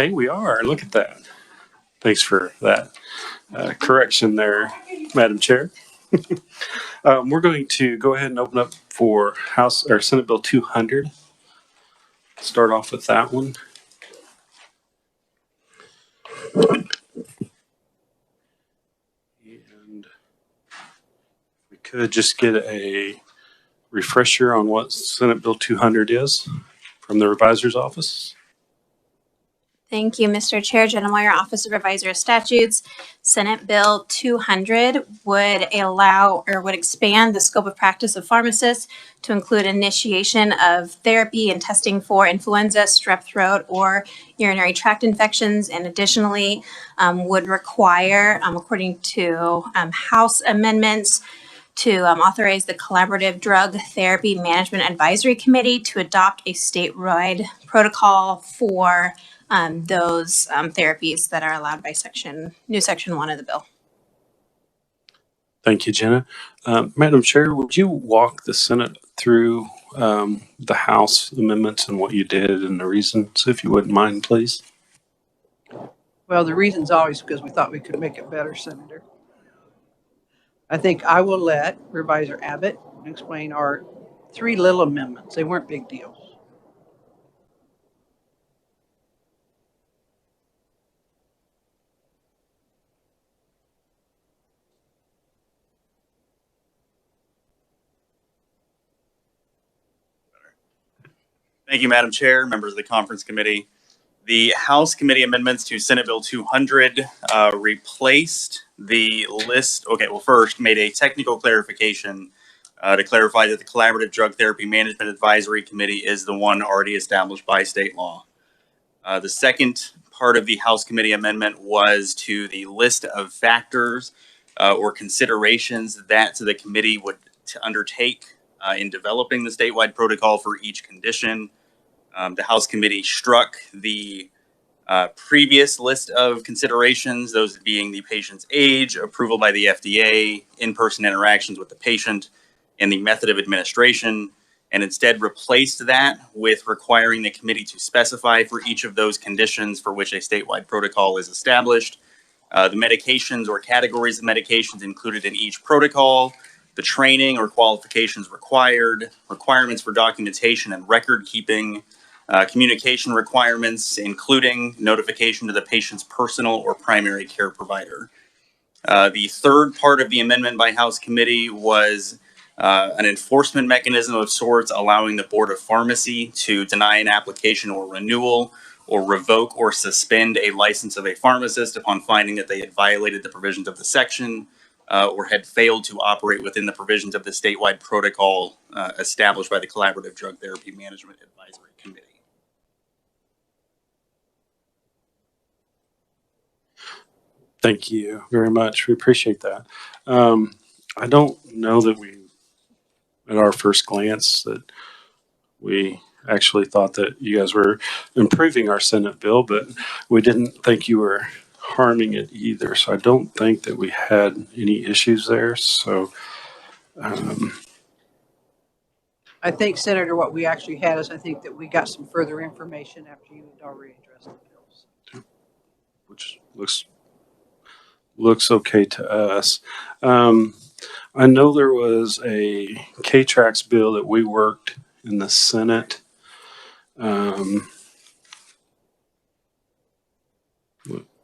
Hey, we are. Look at that. Thanks for that correction there, Madam Chair. We're going to go ahead and open up for House or Senate Bill 200. Start off with that one. And we could just get a refresher on what Senate Bill 200 is from the revisor's office. Thank you, Mr. Chair. Jenna Moyer, Office of Revisor of Statutes. Senate Bill 200 would allow or would expand the scope of practice of pharmacists to include initiation of therapy and testing for influenza, strep throat, or urinary tract infections, and additionally would require, according to House amendments, to authorize the Collaborative Drug Therapy Management Advisory Committee to adopt a statewide protocol for those therapies that are allowed by new section 1 of the bill. Thank you, Jenna. Madam Chair, would you walk the Senate through the House amendments and what you did and the reasons, if you wouldn't mind, please? Well, the reason's always because we thought we could make it better, Senator. I think I will let Revisor Abbott explain our 3 little amendments. They weren't big deals. Thank you, Madam Chair, members of the conference committee. The House committee amendments to Senate Bill 200 replaced the list. Okay, well, first made a technical clarification to clarify that the Collaborative Drug Therapy Management Advisory Committee is the one already established by state law. The second part of the House committee amendment was to the list of factors or considerations that the committee would undertake in developing the statewide protocol for each condition. The House committee struck the previous list of considerations, those being the patient's age, approval by the FDA, in-person interactions with the patient, and the method of administration, and instead replaced that with requiring the committee to specify for each of those conditions for which a statewide protocol is established, the medications or categories of medications included in each protocol, the training or qualifications required, requirements for documentation and record keeping, communication requirements, including notification to the patient's personal or primary care provider. The third part of the amendment by House committee was an enforcement mechanism of sorts, allowing the Board of Pharmacy to deny an application or renewal or revoke or suspend a license of a pharmacist upon finding that they had violated the provisions of the section or had failed to operate within the provisions of the statewide protocol established by the Collaborative Drug Therapy Management Advisory Committee. Thank you very much. We appreciate that. I don't know that we, at our first glance, that we actually thought that you guys were improving our Senate bill, but we didn't think you were harming it either. So I don't think that we had any issues there. So I think, Senator, what we actually had is I think that we got some further information after you had already addressed the bills. Which looks okay to us. I know there was a K-Trax bill that we worked in the Senate. Thought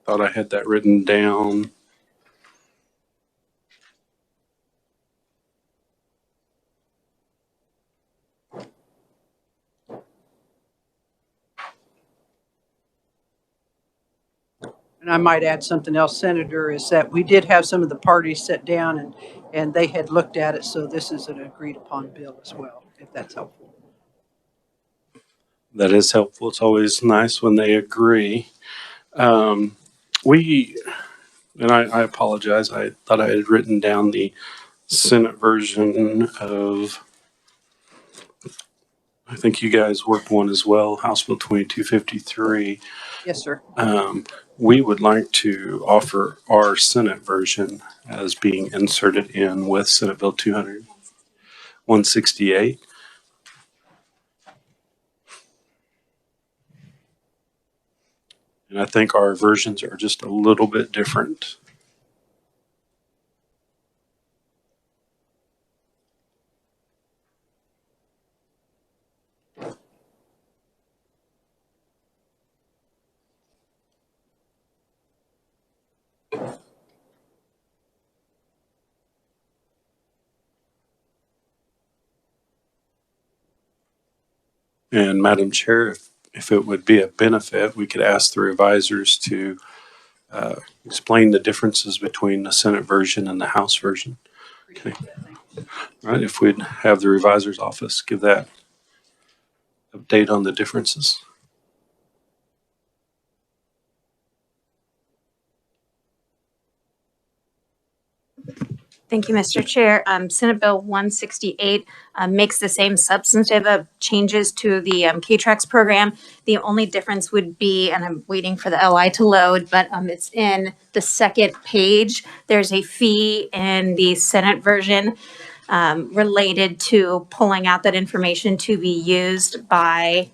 I had that written down. And I might add something else, Senator, is that we did have some of the parties sit down and they had looked at it. So this is an agreed upon bill as well, if that's helpful. That is helpful. It's always nice when they agree. I apologize. I thought I had written down the Senate version of, I think you guys worked one as well, House Bill 2253. Yes, sir. We would like to offer our Senate version as being inserted in with Senate Bill 200, 168. And I think our versions are just a little bit different. And Madam Chair, if it would be a benefit, we could ask the revisers to explain the differences between the Senate version and the House version. Okay. Right, if we'd have the revisor's office give that update on the differences. Thank you, Mr. Chair. Senate Bill 168 makes the same substantive changes to the K-Trex program. The only difference would be, and I'm waiting for the LI to load, but it's in the second page. There's a fee in the Senate version related to pulling out that information to be used by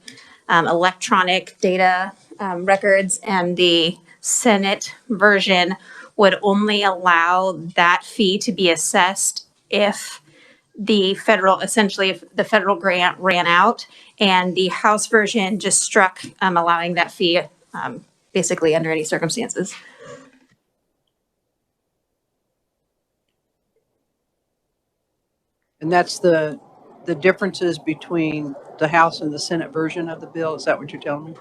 electronic data records, and the Senate version would only allow that fee to be assessed if essentially if the federal grant ran out, and the House version just struck allowing that fee basically under any circumstances. And that's the differences between the House and the Senate version of the bill. Is that what you're telling me?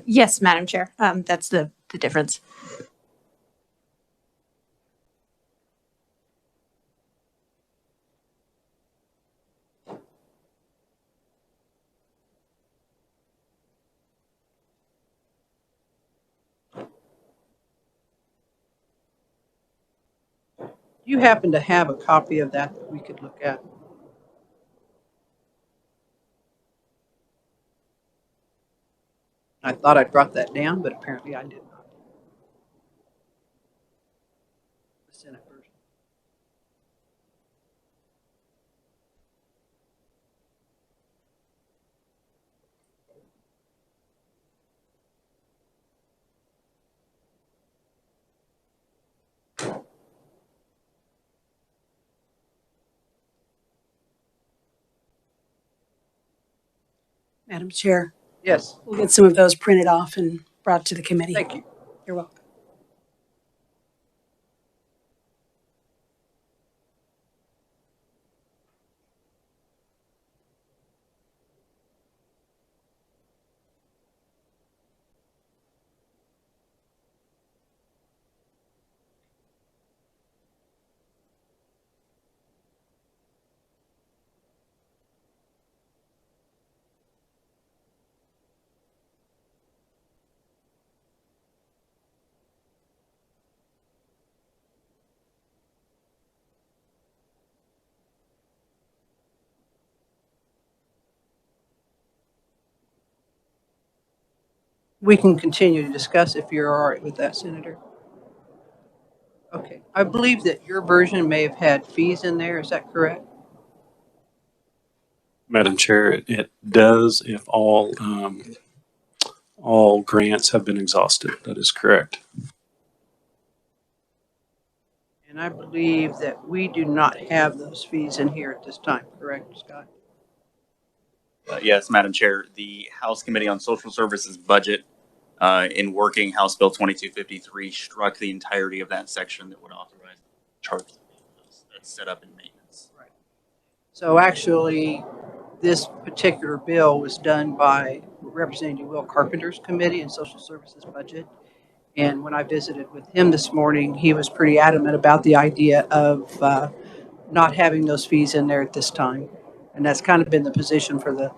Yes, Madam Chair, that's the difference. Do you happen to have a copy of that we could look at? I thought I brought that down, but apparently I did not. The Senate version. Madam Chair, Yes, we'll get some of those printed off and brought to the committee. thank you. You're welcome. We can continue to discuss if you're all right with that, Senator. Okay, I believe that your version may have had fees in there. Is that correct? Madam Chair, it does if all grants have been exhausted. That is correct. And I believe that we do not have those fees in here at this time, correct, Scott? Yes, Madam Chair, the House Committee on Social Services budget in working House Bill 2253 struck the entirety of that section that would authorize charges that's set up in maintenance. Right. So actually, this particular bill was done by Representative Will Carpenter's committee and Social Services budget. And when I visited with him this morning, he was pretty adamant about the idea of not having those fees in there at this time. And that's kind of been the position for the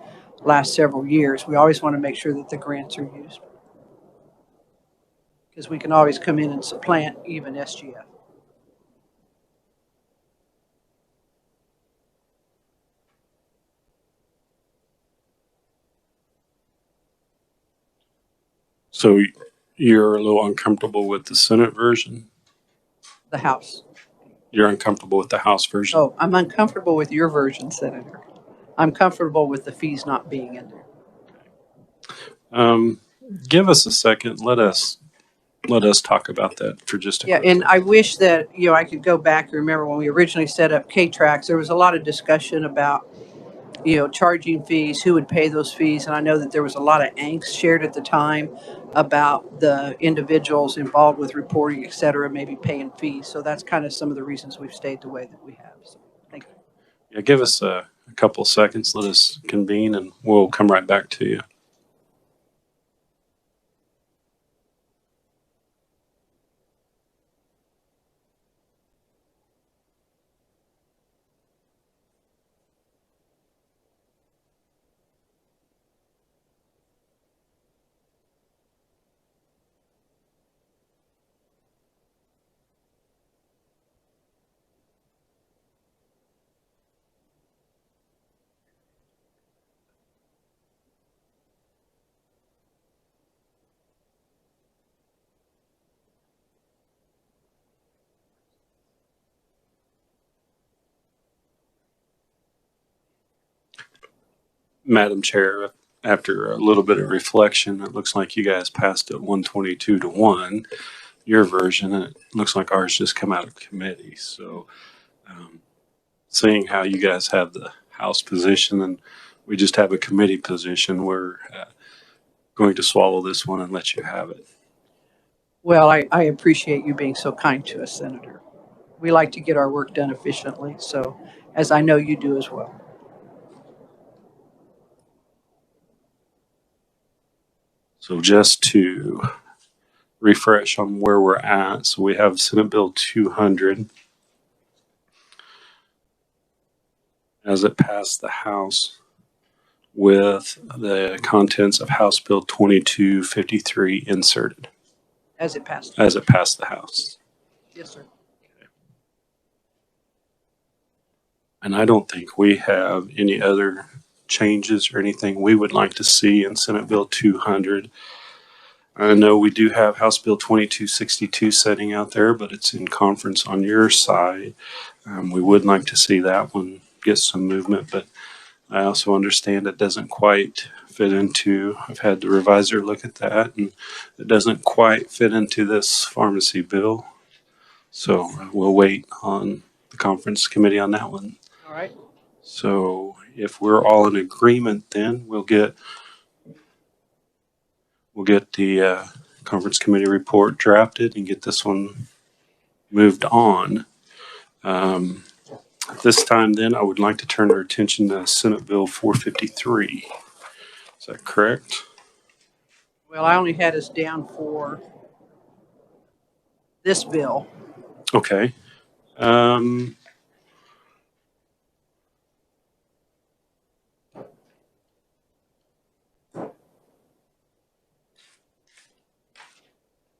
last several years. We always want to make sure that the grants are used, because we can always come in and supplant even SGF. So you're a little uncomfortable with the Senate version? The House. You're uncomfortable with the House version? Oh, I'm uncomfortable with your version, Senator. I'm comfortable with the fees not being in there. give us a second. Let us talk about that for just a Yeah, quick and second. I wish that, I could go back and remember when we originally set up K-Trax, there was a lot of discussion about, charging fees, who would pay those fees. And I know that there was a lot of angst shared at the time about the individuals involved with reporting, et cetera, maybe paying fees. So that's kind of some of the reasons we've stayed the way that we have. So thank you. Yeah, give us a couple seconds. Let us convene, and we'll come right back to you. Madam Chair, after a little bit of reflection, it looks like you guys passed it 122-1, your version, and it looks like ours just come out of committee. So, seeing how you guys have the House position and we just have a committee position, we're going to swallow this one and let you have it. Well, I appreciate you being so kind to us, Senator. We like to get our work done efficiently. So, as I know you do as well. So, just to refresh on where we're at, so we have Senate Bill 200 as it passed the House, with the contents of House Bill 2253 inserted As it passed. as it passed the House. Yes, sir. And I don't think we have any other changes or anything we would like to see in Senate Bill 200. I know we do have House Bill 2262 sitting out there, but it's in conference on your side. We would like to see that one get some movement, but I also understand it doesn't quite fit into, I've had the reviser look at that, and it doesn't quite fit into this pharmacy bill. So we'll wait on the conference committee on that one. All right. So if we're all in agreement, then we'll get the conference committee report drafted and get this one moved on. At this time, then, I would like to turn our attention to Senate Bill 453. Is that correct? Well, I only had us down for this bill. Okay.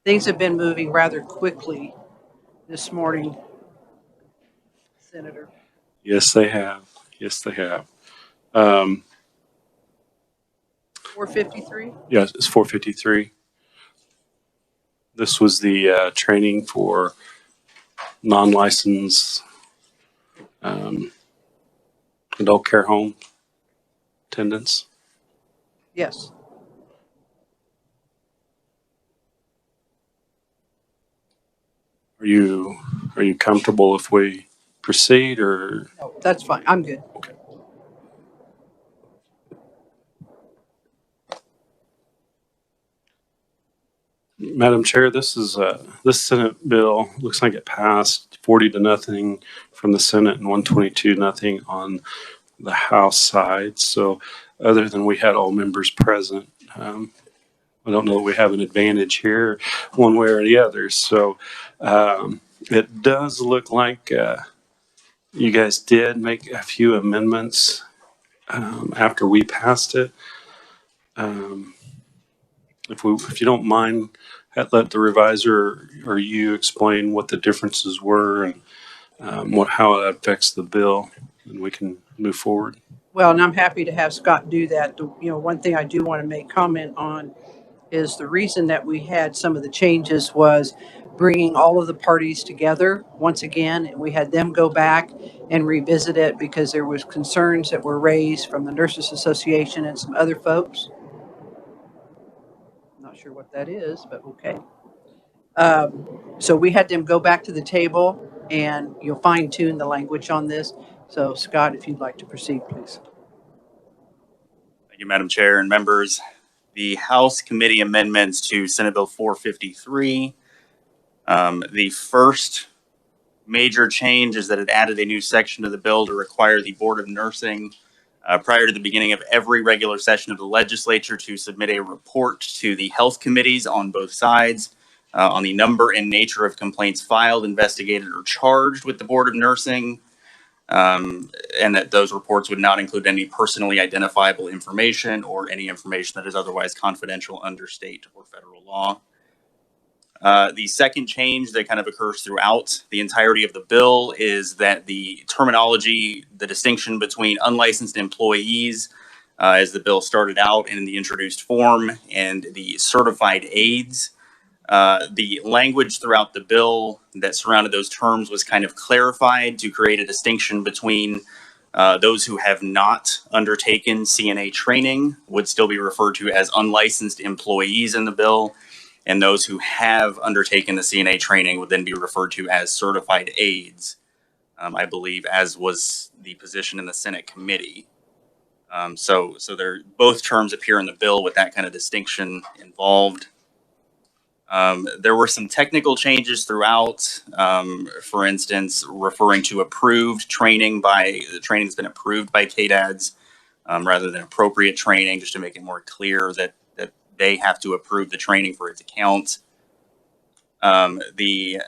Things have been moving rather quickly this morning, Senator. Yes, they have. Yes, they have. 453? Yes, it's 453. This was the training for non-licensed adult care home attendants. Yes. Are you comfortable if we proceed, or? No, that's fine. I'm good. Okay. Madam Chair, this Senate bill looks like it passed 40-0 from the Senate and 122-0 on the House side. So, other than we had all members present, I don't know that we have an advantage here, one way or the other. So, it does look like you guys did make a few amendments after we passed it. If you don't mind, let the reviser or you explain what the differences were and how it affects the bill, and we can move forward. Well, and I'm happy to have Scott do that. One thing I do want to make comment on is the reason that we had some of the changes was bringing all of the parties together once again, and we had them go back and revisit it because there was concerns that were raised from the Nurses Association and some other folks. that is, but okay. So we had them go back to the table and you'll fine tune the language on this. So Scott, if you'd like to proceed, please. Thank you, Madam Chair and members. The House Committee amendments to Senate Bill 453. The first major change is that it added a new section to the bill to require the Board of Nursing prior to the beginning of every regular session of the legislature to submit a report to the health committees on both sides on the number and nature of complaints filed, investigated, or charged with the Board of Nursing, and that those reports would not include any personally identifiable information or any information that is otherwise confidential under state or federal law. The second change that kind of occurs throughout the entirety of the bill is that the terminology, the distinction between unlicensed employees, as the bill started out in the introduced form, and the certified aides. The language throughout the bill that surrounded those terms was kind of clarified to create a distinction between those who have not undertaken CNA training would still be referred to as unlicensed employees in the bill, and those who have undertaken the CNA training would then be referred to as certified aides, I believe, as was the position in the Senate committee. So both terms appear in the bill with that kind of distinction involved. There were some technical changes throughout, for instance, referring to approved training by the training that's been approved by KDADs rather than appropriate training, just to make it more clear that they have to approve the training for its account. The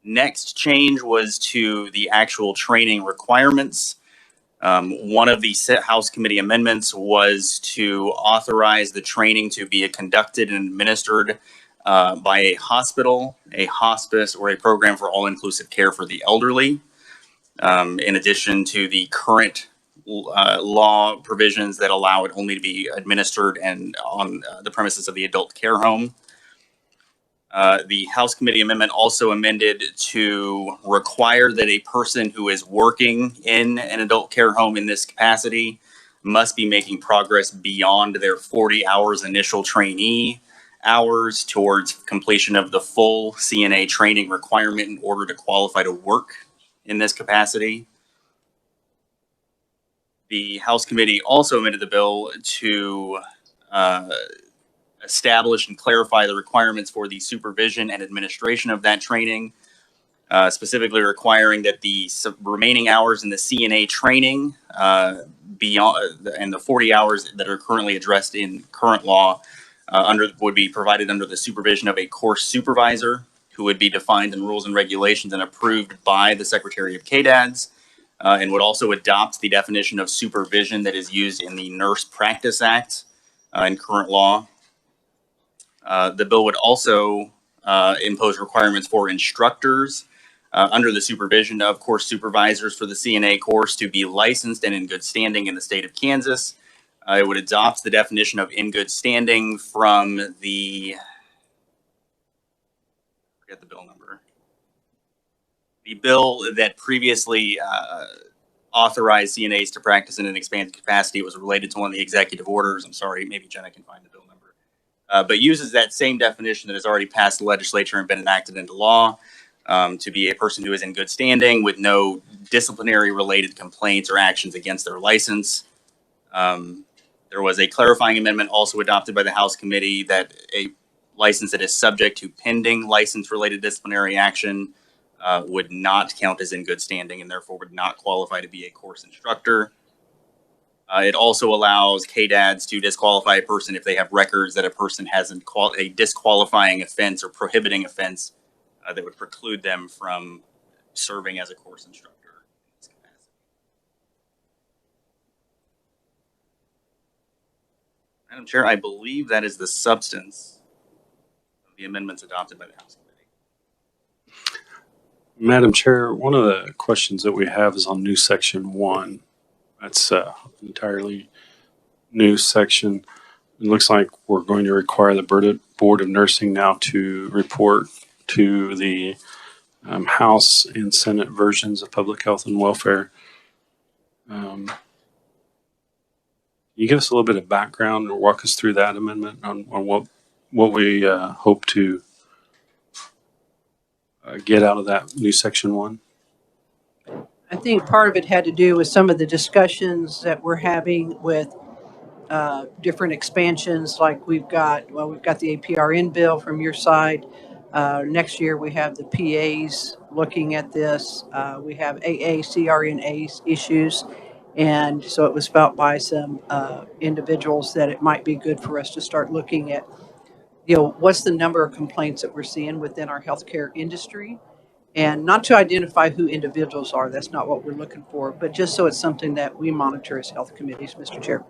next change was to the actual training requirements. One of the House Committee amendments was to authorize the training to be conducted and administered by a hospital, a hospice, or a program for all-inclusive care for the elderly, in addition to the current law provisions that allow it only to be administered and on the premises of the adult care home. The House Committee amendment also amended to require that a person who is working in an adult care home in this capacity must be making progress beyond their 40 hours initial trainee hours towards completion of the full CNA training requirement in order to qualify to work in this capacity. The House Committee also amended the bill to establish and clarify the requirements for the supervision and administration of that training, specifically requiring that the remaining hours in the CNA training beyond and the 40 hours that are currently addressed in current law would be provided under the supervision of a course supervisor who would be defined in rules and regulations and approved by the Secretary of KDADS, and would also adopt the definition of supervision that is used in the Nurse Practice Act in current law. The bill would also impose requirements for instructors under the supervision of course supervisors for the CNA course to be licensed and in good standing in the state of Kansas. It would adopt the definition of in good standing from the, forget the bill number. The bill that previously authorized CNAs to practice in an expanded capacity was related to one of the executive orders. I'm sorry, maybe Jenna can find the bill number. But uses that same definition that has already passed the legislature and been enacted into law to be a person who is in good standing with no disciplinary related complaints or actions against their license. There was a clarifying amendment also adopted by the House Committee that a license that is subject to pending license related disciplinary action would not count as in good standing and therefore would not qualify to be a course instructor. It also allows KDADs to disqualify a person if they have records that a person has a disqualifying offense or prohibiting offense that would preclude them from serving as a course instructor. Madam Chair, I believe that is the substance of the amendments adopted by the House Committee. Madam Chair, one of the questions that we have is on new section 1. That's an entirely new section. It looks like we're going to require the Board of Nursing now to report to the House and Senate versions of Public Health and Welfare. Can you give us a little bit of background or walk us through that amendment on what what we hope to get out of that new section 1? I think part of it had to do with some of the discussions that we're having with different expansions, like we've got the APRN bill from your side. Next year, we have the PAs looking at this. We have AA, CRNA issues. And so it was felt by some individuals that it might be good for us to start looking at, what's the number of complaints that we're seeing within our healthcare industry, and not to identify who individuals are. That's not what we're looking for, but just so it's something that we monitor as health committees, Mr. Chair.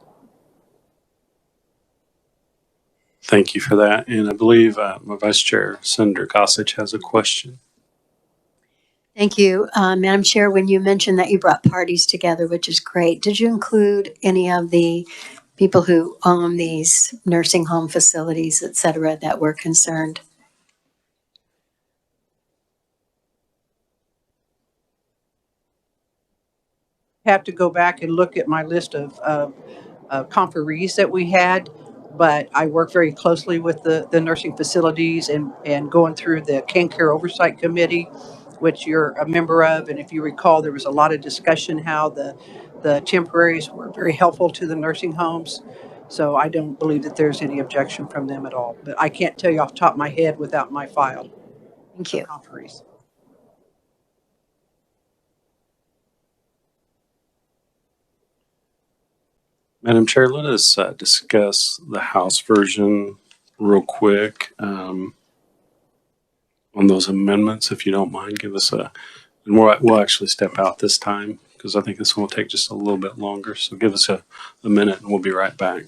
Thank you for that. And I believe my Vice Chair, Senator Gossage, has a question. Thank you, Madam Chair. When you mentioned that you brought parties together, which is great, did you include any of the people who own these nursing home facilities, et cetera, that were concerned? Have to go back and look at my list of conferees that we had, but I work very closely with the nursing facilities and going through the Care Oversight Committee, which you're a member of. And if you recall, there was a lot of discussion how the temporaries were very helpful to the nursing homes. So I don't believe that there's any objection from them at all. But I can't tell you off the top of my head without my file. Thank you. Conferees. Madam Chair, let us discuss the House version real quick on those amendments, if you don't mind. Give us and we'll actually step out this time because I think this one will take just a little bit longer. So give us a minute and we'll be right back.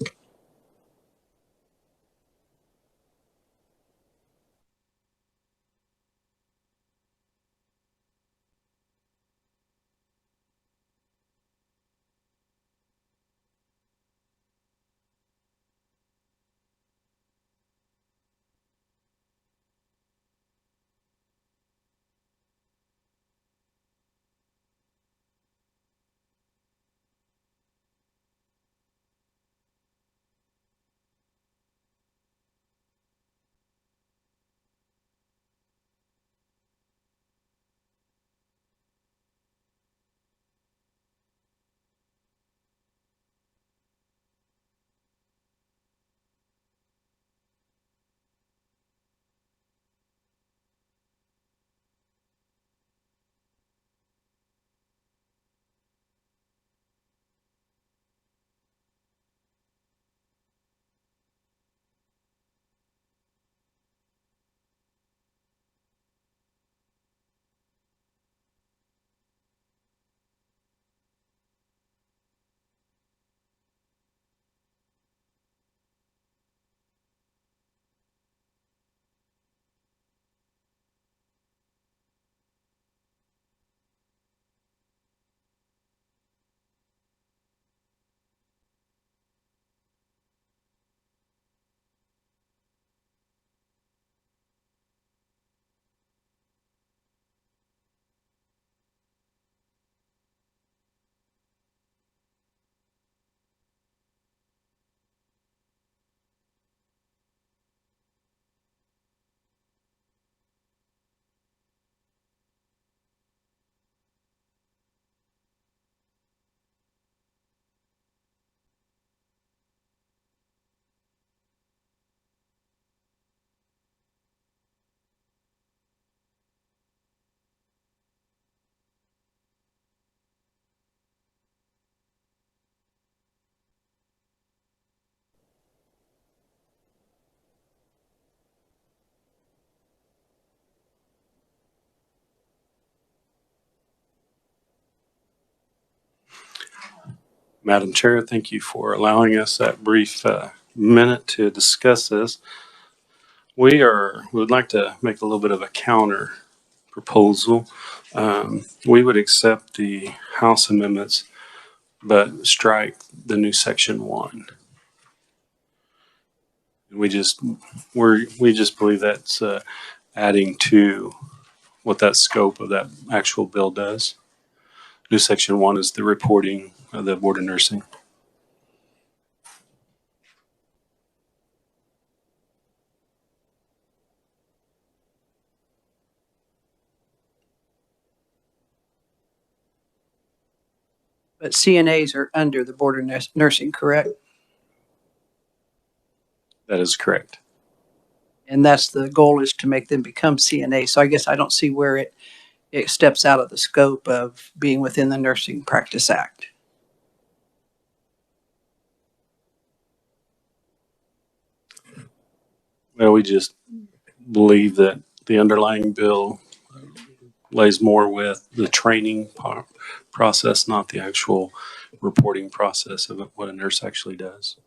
Madam Chair, thank you for allowing us that brief minute to discuss this. We would like to make a little bit of a counter proposal. We would accept the House amendments, but strike the new section 1. We just believe that's adding to what that scope of that actual bill does. New section 1 is the reporting of the Board of Nursing. But CNAs are under the Board of Nursing, correct? That is correct. And that's the goal, is to make them become CNA. So I guess I don't see where it steps out of the scope of being within the Nursing Practice Act. Well, we just believe that the underlying bill lays more with the training process, not the actual reporting process of what a nurse actually does.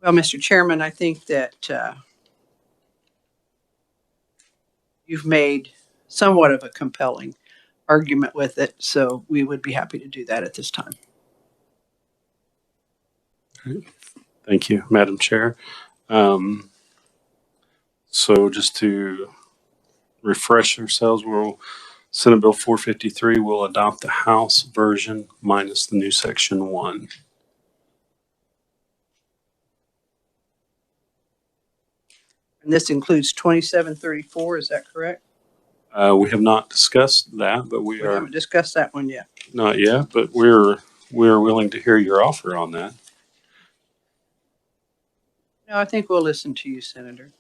Well, Mr. Chairman, I think that you've made somewhat of a compelling argument with it, so we would be happy to do that at this time. Thank you, Madam Chair. So just to refresh ourselves, Senate Bill 453 will adopt the House version minus the new Section 1. And this includes 2734, is that correct? We have not discussed that, but we We are haven't discussed that one yet. not yet, but we're willing to hear your offer on that. No, I think we'll listen to you, Senator.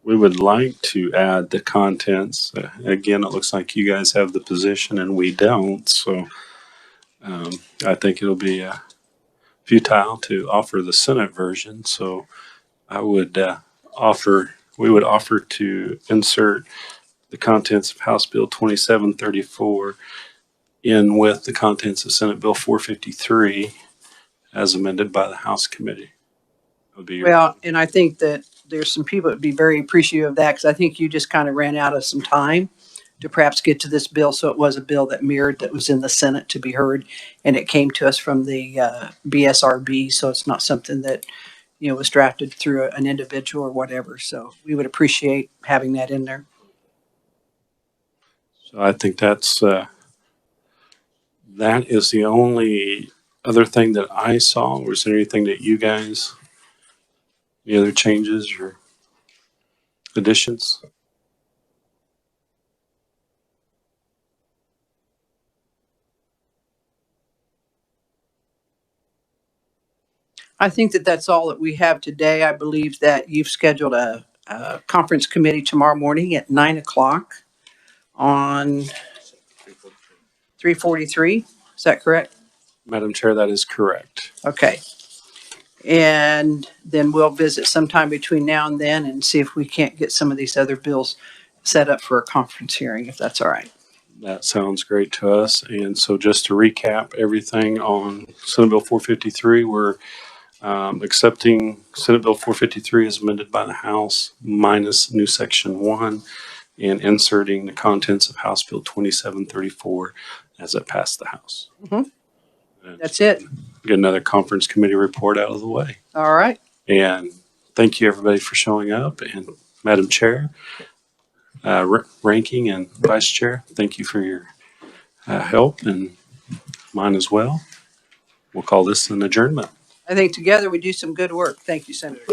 We would like to add the contents. Again, it looks like you guys have the position and we don't, so I think it'll be futile to offer the Senate version. So I would we would offer to insert the contents of House Bill 2734 in with the contents of Senate Bill 453 as amended by the House Committee. Well, and I think that there's some people that would be very appreciative of that, because I think you just kind of ran out of some time to perhaps get to this bill. So it was a bill that mirrored that was in the Senate to be heard, and it came to us from the BSRB. So it's not something that, was drafted through an individual or whatever. So we would appreciate having that in there. So I think that is the only other thing that I saw. Was there anything that you guys, any other changes or additions? I think that that's all that we have today. I believe that you've scheduled a conference committee tomorrow morning at 9:00 on 343. Is that correct? Madam Chair, that is correct. Okay. And then we'll visit sometime between now and then and see if we can't get some of these other bills set up for a conference hearing, if that's all right. That sounds great to us. And so just to recap everything on Senate Bill 453, we're accepting Senate Bill 453 as amended by the House minus new Section 1 and inserting the contents of House Bill 2734 as it passed the House. Mhm. That's it. Get another conference committee report out of the way. All right. And thank you everybody for showing up. And Madam Chair, Ranking and Vice Chair, thank you for your help and mine as well. We'll call this an adjournment. I think together we do some good work. Thank you, Senator.